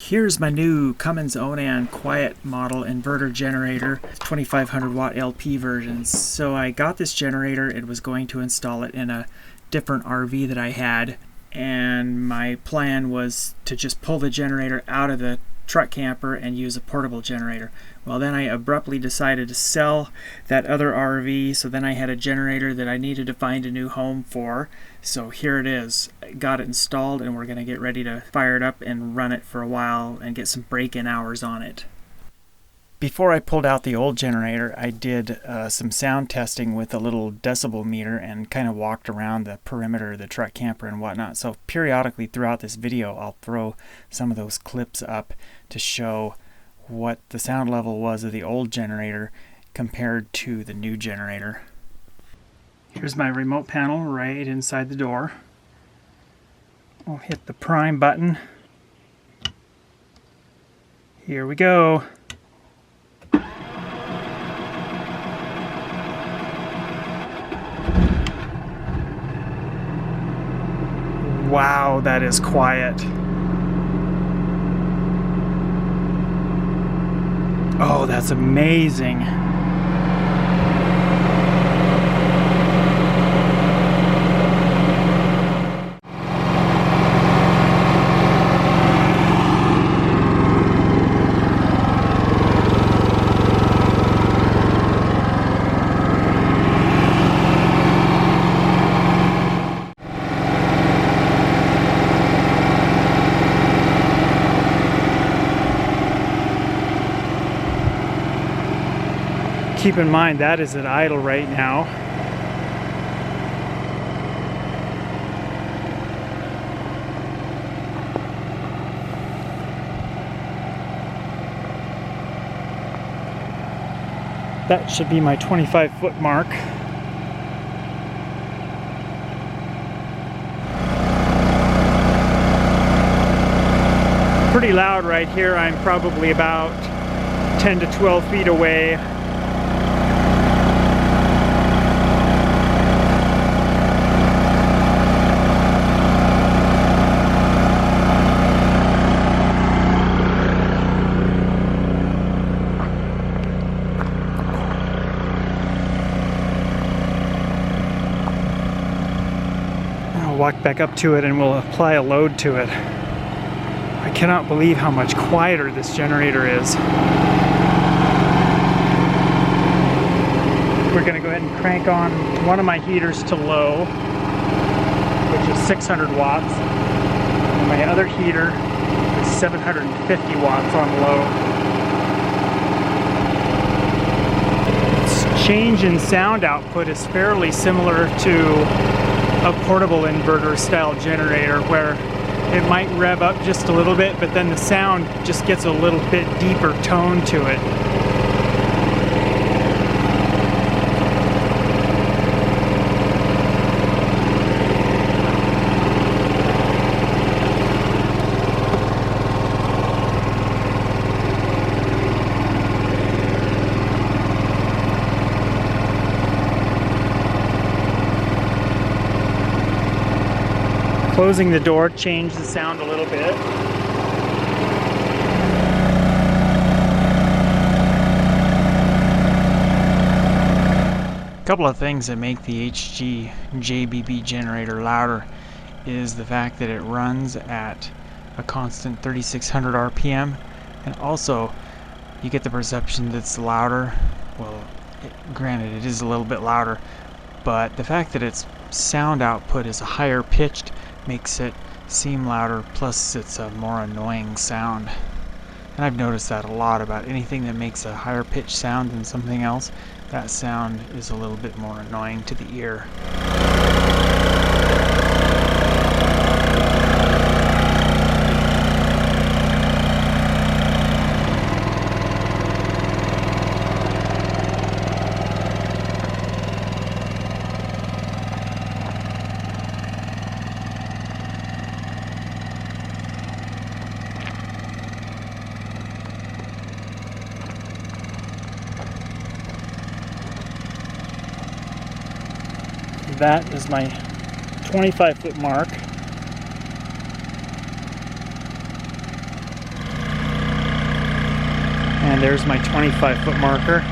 Here's my new Cummins Onan quiet model inverter generator, 2500 watt LP version. So I got this generator and was going to install it in a different RV that I had, and my plan was to just pull the generator out of the truck camper and use a portable generator. Well, then I abruptly decided to sell that other RV, so then I had a generator that I needed to find a new home for. So here it is. I got it installed and we're going to get ready to fire it up and run it for a while and get some break-in hours on it. Before I pulled out the old generator, I did some sound testing with a little decibel meter and kind of walked around the perimeter of the truck camper and whatnot. So periodically throughout this video, I'll throw some of those clips up to show what the sound level was of the old generator compared to the new generator. Here's my remote panel right inside the door. I'll hit the prime button. Here we go. Wow, that is quiet. Oh, that's amazing. Keep in mind that is at idle right now. That should be my 25-foot mark. Pretty loud right here. I'm probably about 10 to 12 feet away. Walk back up to it and we'll apply a load to it. I cannot believe how much quieter this generator is. We're going to go ahead and crank on one of my heaters to low, which is 600 watts. And my other heater is 750 watts on low. Its change in sound output is fairly similar to a portable inverter style generator, where it might rev up just a little bit, but then the sound just gets a little bit deeper tone to it. Closing the door changed the sound a little bit. A couple of things that make the HG-JBB generator louder is the fact that it runs at a constant 3600 RPM, and also you get the perception that it's louder. Well, granted it is a little bit louder, but the fact that its sound output is higher pitched makes it seem louder, plus it's a more annoying sound. And I've noticed that a lot about anything that makes a higher pitched sound than something else. That sound is a little bit more annoying to the ear. That is my 25-foot mark. And there's my 25-foot marker.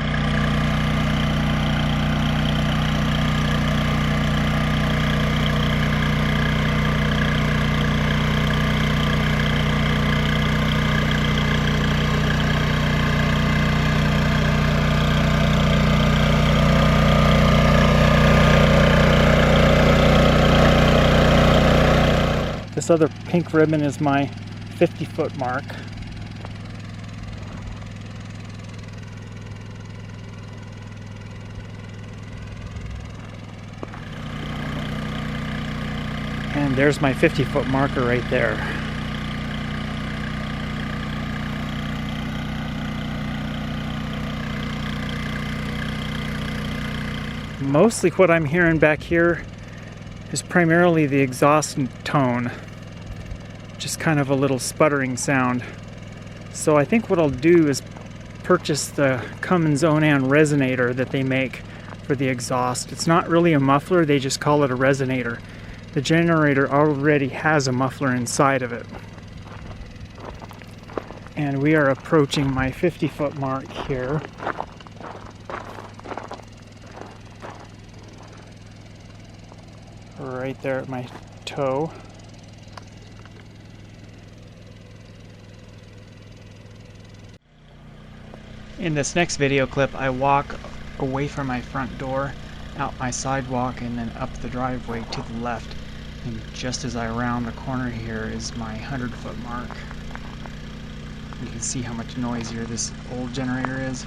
This other pink ribbon is my 50-foot mark. And there's my 50-foot marker right there. Mostly what I'm hearing back here is primarily the exhaust tone. Just kind of a little sputtering sound. So I think what I'll do is purchase the Cummins Onan resonator that they make for the exhaust. It's not really a muffler, they just call it a resonator. The generator already has a muffler inside of it. And we are approaching my 50-foot mark here. Right there at my toe. In this next video clip, I walk away from my front door, out my sidewalk, and then up the driveway to the left. And just as I round the corner here is my 100-foot mark. You can see how much noisier this old generator is.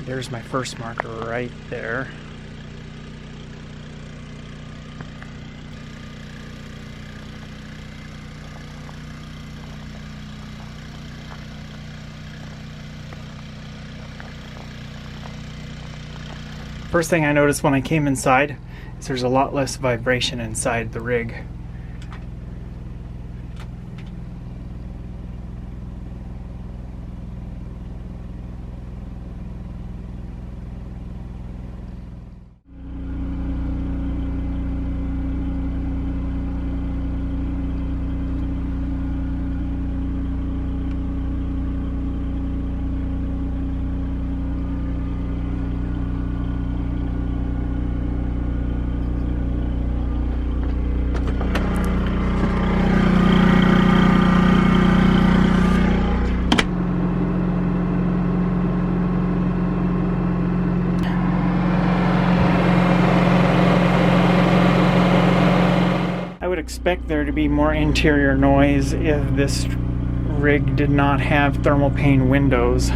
There's my first marker right there. First thing I noticed when I came inside is there's a lot less vibration inside the rig. Expect there to be more interior noise if this rig did not have thermal pane windows.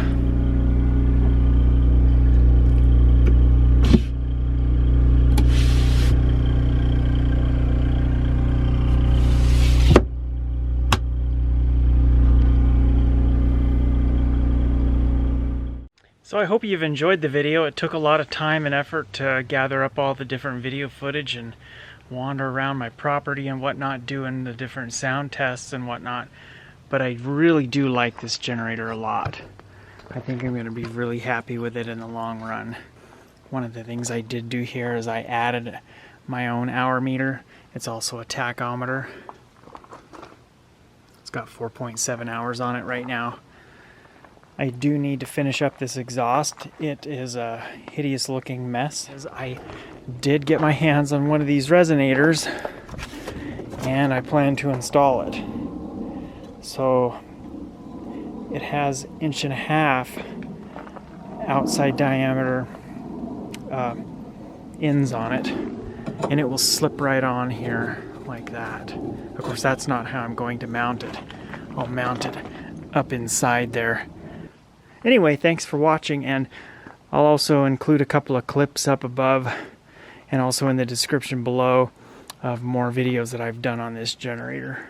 So I hope you've enjoyed the video. It took a lot of time and effort to gather up all the different video footage and wander around my property and whatnot, doing the different sound tests and whatnot, but I really do like this generator a lot. I think I'm going to be really happy with it in the long run. One of the things I did do here is I added my own hour meter. It's also a tachometer. It's got 4.7 hours on it right now. I do need to finish up this exhaust. It is a hideous looking mess. I did get my hands on one of these resonators and I plan to install it. So it has 1.5 inch outside diameter ends on it, and it will slip right on here like that. Of course, that's not how I'm going to mount it. I'll mount it up inside there. Anyway, thanks for watching, and I'll also include a couple of clips up above and also in the description below of more videos that I've done on this generator.